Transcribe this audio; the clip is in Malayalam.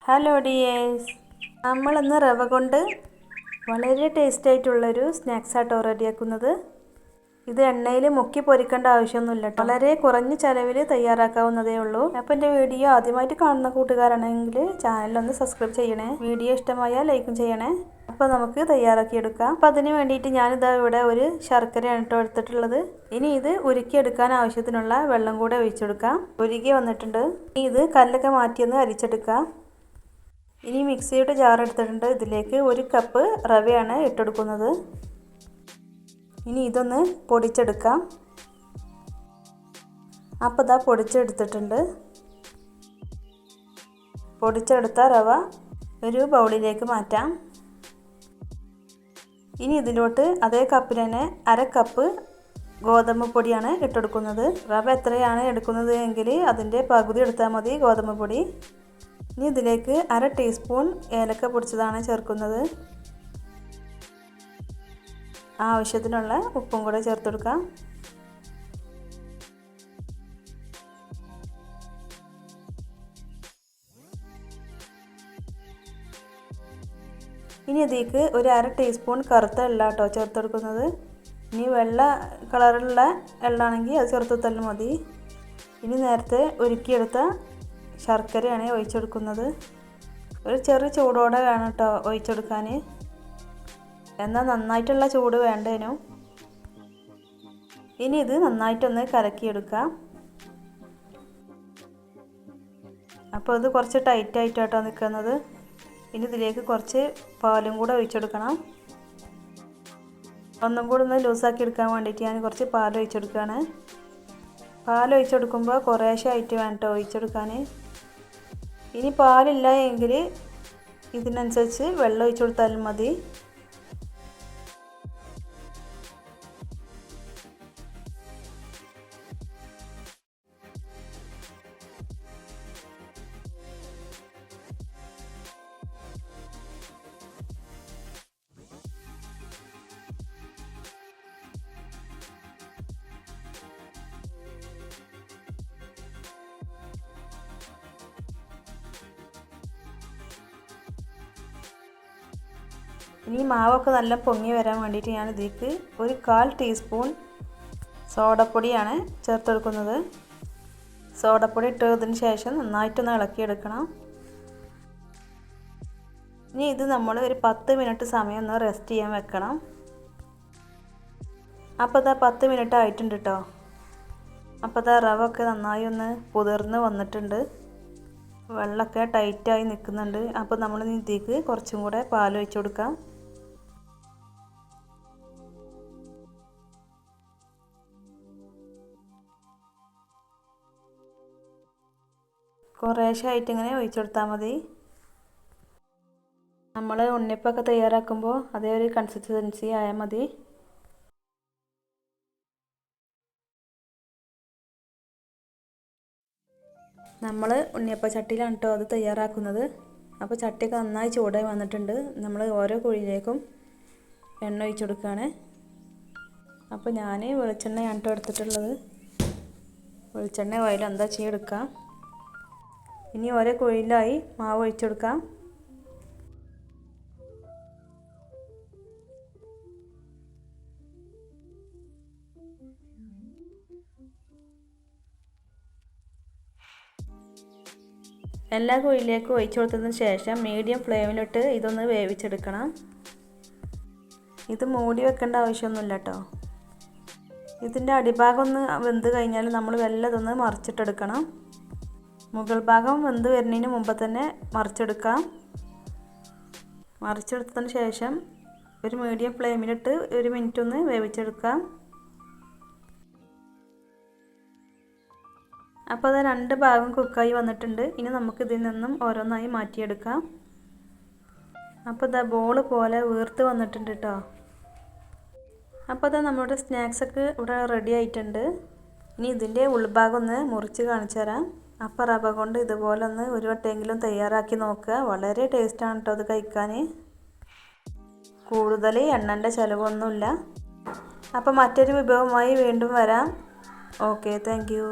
ഹലോ ഡിയേഴ്സ്, നമ്മളിന്ന് റവ കൊണ്ട് വളരെ ടേസ്റ്റ് ആയിട്ടുള്ളൊരു സ്നാക്സ് ആട്ടോ റെഡിയാക്കുന്നത്. ഇത് എണ്ണയിൽ മുക്കി പൊരിക്കേണ്ട ആവശ്യമൊന്നുമില്ല കേട്ടോ. വളരെ കുറഞ്ഞ ചിലവിൽ തയ്യാറാക്കാവുന്നതേ ഉള്ളൂ. അപ്പോൾ എൻ്റെ വീഡിയോ ആദ്യമായിട്ട് കാണുന്ന കൂട്ടുകാരാണെങ്കിൽ ചാനലൊന്ന് സബ്സ്ക്രൈബ് ചെയ്യണേ. വീഡിയോ ഇഷ്ടമായാൽ ലൈക്കും ചെയ്യണേ. അപ്പോൾ നമുക്ക് തയ്യാറാക്കിയെടുക്കാം. അപ്പോൾ അതിന് വേണ്ടിയിട്ട് ഞാനിതാ ഇവിടെ ഒരു ശർക്കരയാണ് കേട്ടോ എടുത്തിട്ടുള്ളത്. ഇനി ഇത് ഉരുക്കിയെടുക്കാൻ ആവശ്യത്തിനുള്ള വെള്ളം കൂടെ ഒഴിച്ചെടുക്കാം. ഉരുകി വന്നിട്ടുണ്ട്. ഇനി ഇത് കല്ലൊക്കെ മാറ്റിയൊന്ന് അരിച്ചെടുക്കാം. ഇനി മിക്സിയുടെ ജാർ എടുത്തിട്ടുണ്ട്. ഇതിലേക്ക് 1 കപ്പ് റവയാണ് ഇട്ടെടുക്കുന്നത്. ഇനി ഇതൊന്ന് പൊടിച്ചെടുക്കാം. അപ്പോൾ ഇതാ പൊടിച്ചെടുത്തിട്ടുണ്ട്. പൊടിച്ചെടുത്ത റവ ഒരു ബൗളിലേക്ക് മാറ്റാം. ഇനി ഇതിലോട്ട് അതേ കപ്പിൽ തന്നെ 1/2 കപ്പ് ഗോതമ്പ് പൊടിയാണ് ഇട്ടെടുക്കുന്നത്. റവ എത്രയാണ് എടുക്കുന്നത് എങ്കിൽ അതിൻ്റെ പകുതി എടുത്താൽ മതി ഗോതമ്പ് പൊടി. ഇനി ഇതിലേക്ക് 1/2 ടീസ്പൂൺ ഏലക്ക പൊടിച്ചതാണ് ചേർക്കുന്നത്. ആവശ്യത്തിനുള്ള ഉപ്പും കൂടെ ചേർത്ത് കൊടുക്കാം. ഇനി ഇതിലേക്ക് ഒരു 1/2 ടീസ്പൂൺ കറുത്ത എള്ള കേട്ടോ ചേർത്ത് കൊടുക്കുന്നത്. ഇനി വെള്ള കളറിലുള്ള എള്ളാണെങ്കിൽ അത് ചേർത്താലും മതി. ഇനി നേരത്തെ ഉരുക്കിയെടുത്ത ശർക്കരയാണ് ഒഴിച്ചെടുക്കുന്നത്. ഒരു ചെറിയ ചൂടോടെ വേണം കേട്ടോ ഒഴിച്ചെടുക്കാൻ. എന്നാൽ നന്നായിട്ടുള്ള ചൂട് വേണ്ടേനു. ഇനി ഇത് നന്നായിട്ടൊന്ന് കലക്കിയെടുക്കാം. അപ്പോൾ ഇത് കുറച്ച് ടൈറ്റായിട്ടാട്ടോ നിൽക്കുന്നത്. ഇനി ഇതിലേക്ക് കുറച്ച് പാലും കൂടെ ഒഴിച്ചെടുക്കണം. ഒന്നും കൂടെ ഒന്ന് ലൂസാക്കി എടുക്കാൻ വേണ്ടിയിട്ട് ഞാൻ കുറച്ച് പാൽ ഒഴിച്ചെടുക്കുകയാണ്. പാൽ ഒഴിച്ചെടുക്കുമ്പോൾ കുറേശ്ശെ ആയിട്ട് വേണം കേട്ടോ ഒഴിച്ചെടുക്കാൻ. ഇനി പാലില്ല എങ്കിൽ ഇതിനനുസരിച്ച് വെള്ളം ഒഴിച്ചു കൊടുത്താലും മതി. ഇനി മാവൊക്കെ നല്ല പൊങ്ങി വരാൻ വേണ്ടിയിട്ട് ഞാൻ ഇതിലേക്ക് ഒരു 1/4 ടീസ്പൂൺ സോഡപ്പൊടിയാണ് ചേർത്ത് കൊടുക്കുന്നത്. സോഡപ്പൊടി ഇട്ടതിന് ശേഷം നന്നായിട്ടൊന്ന് ഇളക്കിയെടുക്കണം. ഇനി ഇത് നമ്മൾ ഒരു 10 മിനിറ്റ് സമയം ഒന്ന് റെസ്റ്റ് ചെയ്യാൻ വെക്കണം. അപ്പോൾ ഇതാ 10 മിനിറ്റ് ആയിട്ടുണ്ട് കേട്ടോ. അപ്പോൾ ഇതാ റവ ഒക്കെ നന്നായി ഒന്ന് കുതിർന്ന് വന്നിട്ടുണ്ട്. വെള്ളമൊക്കെ ടൈറ്റായി നിൽക്കുന്നുണ്ട്. അപ്പോൾ നമ്മൾ ഇതിലേക്ക് കുറച്ചും കൂടെ പാൽ ഒഴിച്ച് കൊടുക്കാം. കുറേശ്ശായിട്ട് ഇങ്ങനെ ഒഴിച്ചു കൊടുത്താൽ മതി. നമ്മൾ ഉണ്ണിയപ്പമൊക്കെ തയ്യാറാക്കുമ്പോൾ അതേ ഒരു കൺസിസ്റ്റൻസി ആയാൽ മതി. നമ്മൾ ഉണ്ണിയപ്പ ചട്ടിയിലാണ് കേട്ടോ അത് തയ്യാറാക്കുന്നത്. അപ്പോൾ ചട്ടിയൊക്കെ നന്നായി ചൂടായി വന്നിട്ടുണ്ട്. നമ്മൾ ഓരോ കുഴിയിലേക്കും എണ്ണ ഒഴിച്ചു കൊടുക്കുകയാണ്. അപ്പോൾ ഞാൻ വെളിച്ചെണ്ണയാണ് കേട്ടോ എടുത്തിട്ടുള്ളത്. വെളിച്ചെണ്ണ ഓയിൽ എന്താ ചെയ്യെടുക്കാം. ഇനി ഓരോ കുഴിയിലായി മാവ് ഒഴിച്ചു കൊടുക്കാം. എല്ലാ കുഴിയിലേക്കും ഒഴിച്ചു കൊടുത്തതിന് ശേഷം മീഡിയം ഫ്ലെയിമിലിട്ട് ഇതൊന്ന് വേവിച്ചെടുക്കണം. ഇത് മൂടി വെക്കേണ്ട ആവശ്യമൊന്നുമില്ല കേട്ടോ. ഇതിൻ്റെ അടിഭാഗം ഒന്ന് വെന്ത് കഴിഞ്ഞാൽ നമ്മൾ ഇതൊന്ന് മറിച്ചിട്ടെടുക്കണം. മുകൾ ഭാഗം വെന്ത് വരുന്നതിന് മുമ്പ് തന്നെ മറിച്ചെടുക്കാം. മറിച്ചെടുത്തതിന് ശേഷം ഒരു മീഡിയം ഫ്ലെയിമിലിട്ട് 1 മിനിറ്റ് ഒന്ന് വേവിച്ചെടുക്കാം. അപ്പോൾ അത് 2 ഭാഗം കുക്കായി വന്നിട്ടുണ്ട്. ഇനി നമുക്ക് ഇതിൽ നിന്നും ഓരോന്നായി മാറ്റിയെടുക്കാം. അപ്പോൾ ഇതാ ബോൾ പോലെ വീർത്ത് വന്നിട്ടുണ്ട് കേട്ടോ. അപ്പോൾ അത് നമ്മുടെ സ്നാക്സൊക്കെ ഇവിടെ റെഡി ആയിട്ടുണ്ട്. ഇനി ഇതിൻ്റെ ഉൾഭാഗം ഒന്ന് മുറിച്ച് കാണിച്ചു തരാം. അപ്പോൾ റവ കൊണ്ട് ഇതുപോലെ ഒന്ന് ഒരു വട്ടമെങ്കിലും തയ്യാറാക്കി നോക്കുക. വളരെ ടേസ്റ്റാണ് കേട്ടോ അത് കഴിക്കാൻ. കൂടുതൽ എണ്ണൻ്റെ ചിലവൊന്നുമില്ല. അപ്പോൾ മറ്റൊരു വിഭവമായി വീണ്ടും വരാം. Okay, thank you.